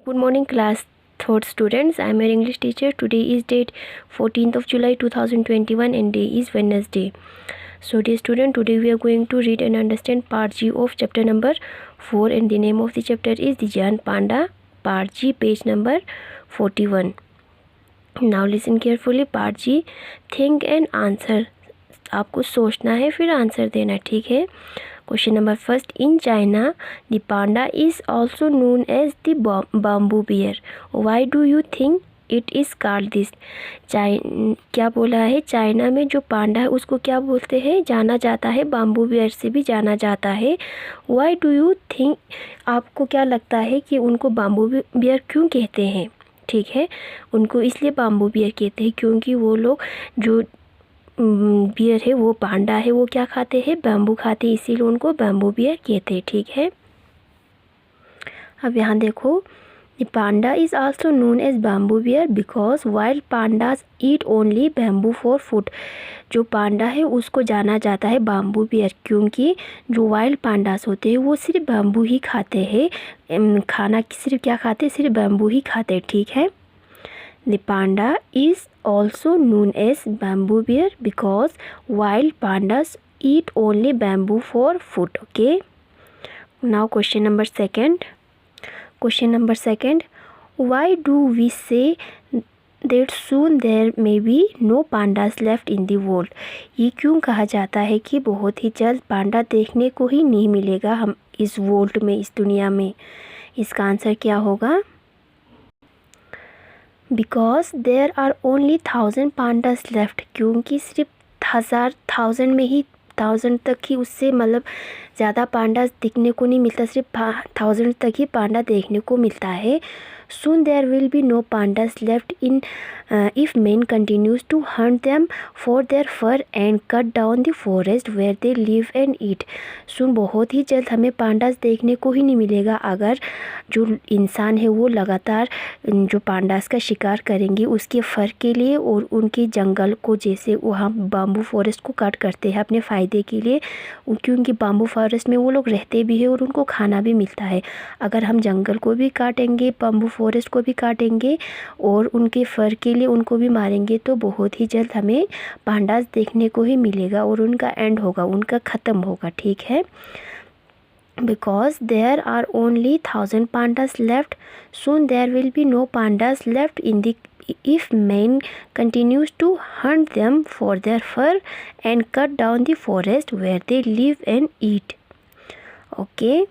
Good morning class third students. I am your English teacher. Today is date 14th of July 2021 and day is Wednesday. So dear student, today we are going to read and understand part G of chapter number 4 and the name of the chapter is the Giant Panda, part G, page number 41. Now listen carefully. Part G, think and answer. आपको सोचना है फिर answer देना, ठीक है। Question number first, in China the panda is also known as the bamboo bear, why do you think it is called this. क्या बोला है, चाइना में जो पांडा है उसको क्या बोलते हैं, जाना जाता है बाम्बू बियर से भी जाना जाता है। वाई डू यू थिंक, आपको क्या लगता है कि उनको बाम्बू बियर क्यों कहते हैं, ठीक है। उनको इसलिए बाम्बू बियर कहते हैं क्योंकि वो लोग जो बियर है वो पांडा है वो क्या खाते हैं, बैम्बू खाते हैं, इसीलिए उनको बैम्बू बियर कहते हैं, ठीक है। अब यहाँ देखो, the panda is also known as bamboo bear because wild pandas eat only bamboo for food. जो पांडा है उसको जाना जाता है बैम्बू बियर क्योंकि जो वाइल्ड पांडास होते हैं वो सिर्फ बैम्बू ही खाते हैं, खाना सिर्फ क्या खाते हैं, सिर्फ बैम्बू ही खाते हैं, ठीक है। The panda is also known as bamboo bear because wild pandas eat only bamboo for food. Okay. Now question number second. Why do we say that soon there may be no pandas left in the world? ये क्यों कहा जाता है कि बहुत ही जल्द पांडा देखने को ही नहीं मिलेगा हम इस वर्ल्ड में, इस दुनिया में। इसका आंसर क्या होगा, because there are only 1000 pandas left, क्योंकि सिर्फ 1000 में ही 1000 तक ही, उससे मतलब ज़्यादा पांडास दिखने को नहीं मिलता, सिर्फ 1000 तक ही पांडा देखने को मिलता है। Soon there will be no pandas left in if men continues to hunt them for their fur and cut down the forest where they live and eat. Soon बहुत ही जल्द हमें पांडास देखने को ही नहीं मिलेगा अगर जो इंसान है वो लगातार जो पांडास का शिकार करेंगे उसके फर के लिए और उनके जंगल को, जैसे वहाँ बाम्बू फॉरेस्ट को काट करते हैं अपने फ़ायदे के लिए, क्योंकि बाम्बू फॉरेस्ट में वो लोग रहते भी है और उनको खाना भी मिलता है। अगर हम जंगल को भी काटेंगे, बाम्बू फॉरेस्ट को भी काटेंगे और उनके फर के लिए उनको भी मारेंगे तो बहुत ही जल्द हमें पांडास देखने को ही मिलेगा और उनका एंड होगा, उनका ख़त्म होगा, ठीक है। Because there are only 1000 pandas left, soon there will be no pandas left in the if man continues to hunt them for their fur and cut down the forest where they live and eat. Okay,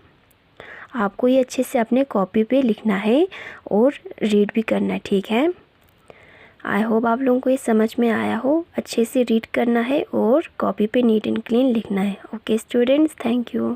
आपको ये अच्छे से अपने copy पे लिखना है और read भी करना है, ठीक है। आई होप आप लोगों को ये समझ में आया हो। अच्छे से रीड करना है और कॉपी पे नीट एंड क्लीन लिखना है। Okay students, thank you.